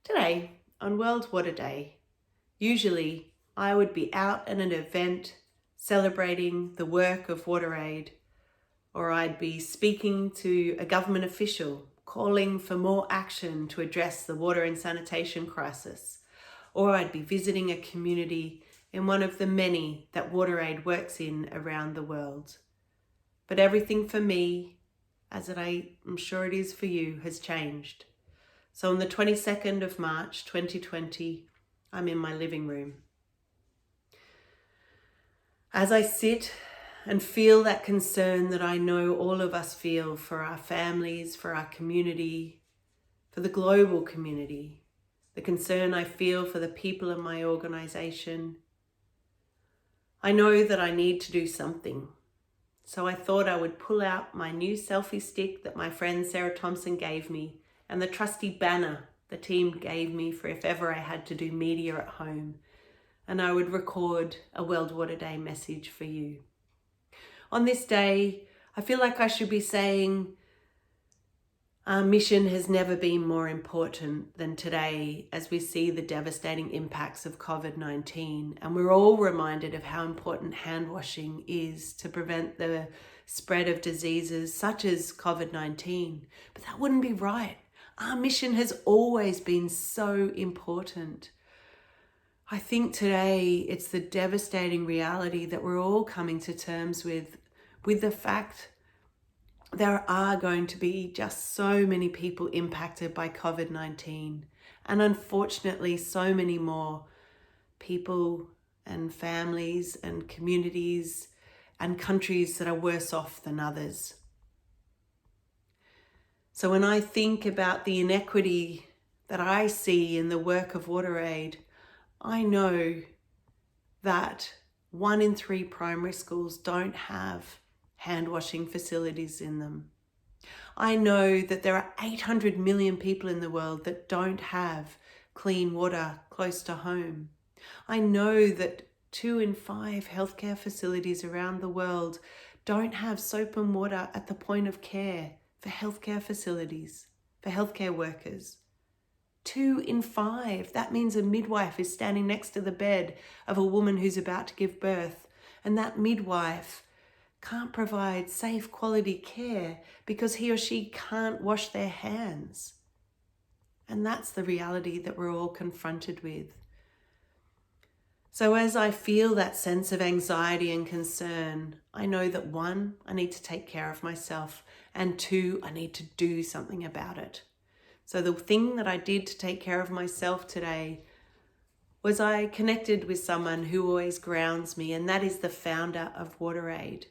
Today, on World Water Day, usually I would be out at an event celebrating the work of WaterAid, or I'd be speaking to a government official calling for more action to address the water and sanitation crisis, or I'd be visiting a community in one of the many that WaterAid works in around the world. But everything for me, as I am sure it is for you, has changed. So on the 22nd of March 2020, I'm in my living room. As I sit and feel that concern that I know all of us feel for our families, for our community, for the global community, the concern I feel for the people in my organization, I know that I need to do something. So I thought I would pull out my new selfie stick that my friend Sarah Thompson gave me and the trusty banner the team gave me for if ever I had to do media at home, and I would record a World Water Day message for you. On this day, I feel like I should be saying our mission has never been more important than today as we see the devastating impacts of COVID-19, and we're all reminded of how important hand washing is to prevent the spread of diseases such as COVID-19. But that wouldn't be right. Our mission has always been so important. I think today it's the devastating reality that we're all coming to terms with the fact there are going to be just so many people impacted by COVID-19, and unfortunately so many more people and families and communities and countries that are worse off than others. So when I think about the inequity that I see in the work of WaterAid, I know that 1 in 3 primary schools don't have hand washing facilities in them. I know that there are 800 million people in the world that don't have clean water close to home. I know that 2 in 5 healthcare facilities around the world don't have soap and water at the point of care for healthcare facilities, for healthcare workers. 2 in 5, that means a midwife is standing next to the bed of a woman who's about to give birth, and that midwife can't provide safe quality care because he or she can't wash their hands. And that's the reality that we're all confronted with. So as I feel that sense of anxiety and concern, I know that 1, I need to take care of myself, and 2, I need to do something about it. So the thing that I did to take care of myself today was I connected with someone who always grounds me, and that is the founder of WaterAid.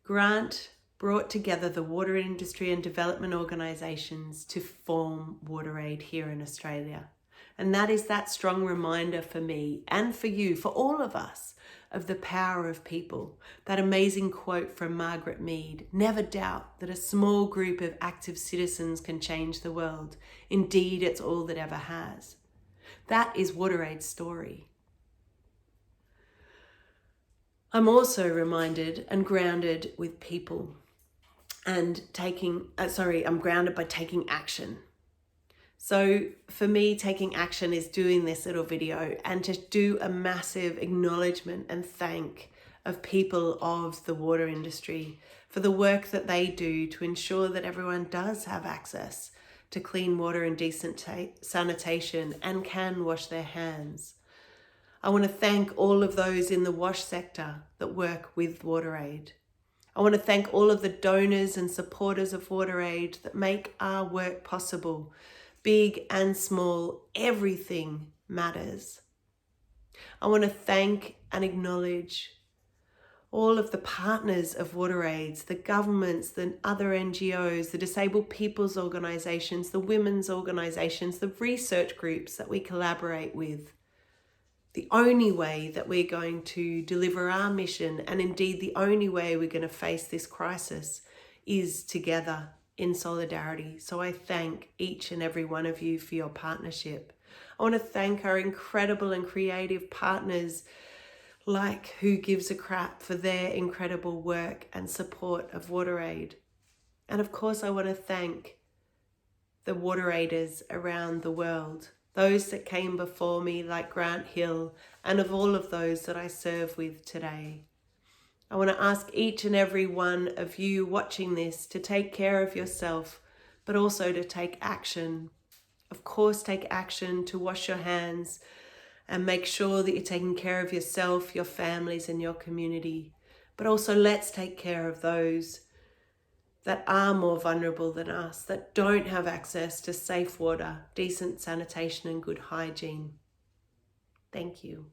Grant brought together the water industry and development organisations to form WaterAid here in Australia. And that is that strong reminder for me and for you, for all of us, of the power of people. That amazing quote from Margaret Mead, "Never doubt that a small group of active citizens can change the world. Indeed, it's all that ever has." That is WaterAid's story. I'm also reminded and grounded with people and I'm grounded by taking action. So for me, taking action is doing this little video and to do a massive acknowledgement and thank of people of the water industry for the work that they do to ensure that everyone does have access to clean water and decent sanitation and can wash their hands. I want to thank all of those in the wash sector that work with WaterAid. I want to thank all of the donors and supporters of WaterAid that make our work possible. Big and small, everything matters. I want to thank and acknowledge all of the partners of WaterAid, the governments, the other NGOs, the disabled people's organisations, the women's organisations, the research groups that we collaborate with. The only way that we're going to deliver our mission, and indeed the only way we're going to face this crisis, is together in solidarity. So I thank each and every one of you for your partnership. I want to thank our incredible and creative partners like Who Gives a Crap for their incredible work and support of WaterAid. And of course, I want to thank the water aiders around the world, those that came before me like Grant Hill, and of all of those that I serve with today. I want to ask each and every one of you watching this to take care of yourself, but also to take action. Of course, take action to wash your hands and make sure that you're taking care of yourself, your families, and your community. But also, let's take care of those that are more vulnerable than us, that don't have access to safe water, decent sanitation, and good hygiene. Thank you.